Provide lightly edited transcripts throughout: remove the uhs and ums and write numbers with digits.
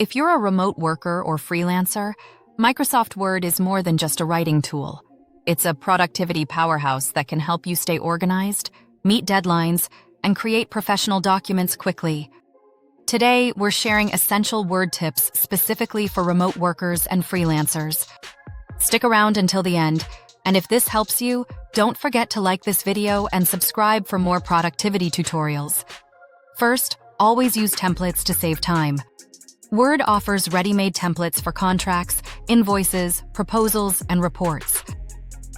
If you're a remote worker or freelancer, Microsoft Word is more than just a writing tool. It's a productivity powerhouse that can help you stay organized, meet deadlines, and create professional documents quickly. Today, we're sharing essential Word tips specifically for remote workers and freelancers. Stick around until the end, and if this helps you, don't forget to like this video and subscribe for more productivity tutorials. First, always use templates to save time. Word offers ready-made templates for contracts, invoices, proposals, and reports.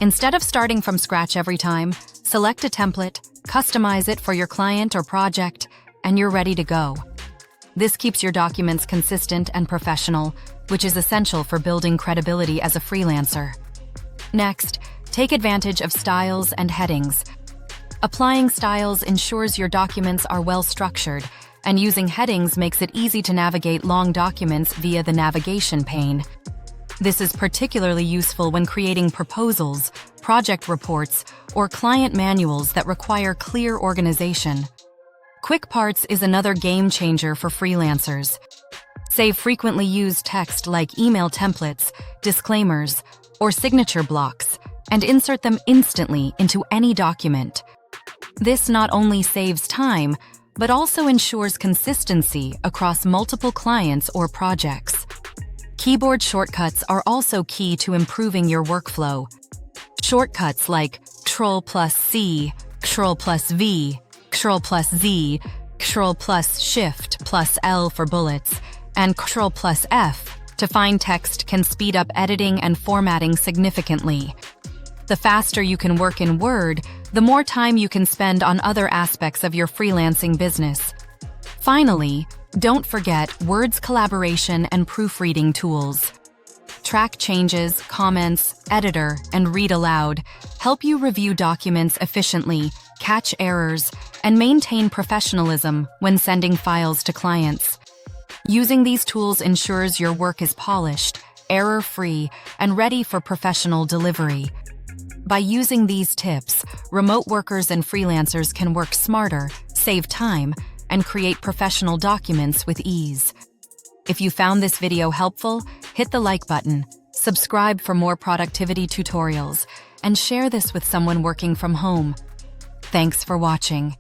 Instead of starting from scratch every time, select a template, customize it for your client or project, and you're ready to go. This keeps your documents consistent and professional, which is essential for building credibility as a freelancer. Next, take advantage of styles and headings. Applying styles ensures your documents are well structured, and using headings makes it easy to navigate long documents via the navigation pane. This is particularly useful when creating proposals, project reports, or client manuals that require clear organization. Quick Parts is another game changer for freelancers. Save frequently used text like email templates, disclaimers, or signature blocks, and insert them instantly into any document. This not only saves time, but also ensures consistency across multiple clients or projects. Keyboard shortcuts are also key to improving your workflow. Shortcuts like Ctrl+C, Ctrl+V, Ctrl+Z, Ctrl+Shift+L for bullets, and Ctrl+F to find text can speed up editing and formatting significantly. The faster you can work in Word, the more time you can spend on other aspects of your freelancing business. Finally, don't forget Word's collaboration and proofreading tools. Track changes, comments, editor, and read aloud help you review documents efficiently, catch errors, and maintain professionalism when sending files to clients. Using these tools ensures your work is polished, error-free, and ready for professional delivery. By using these tips, remote workers and freelancers can work smarter, save time, and create professional documents with ease. If you found this video helpful, hit the like button, subscribe for more productivity tutorials, and share this with someone working from home. Thanks for watching.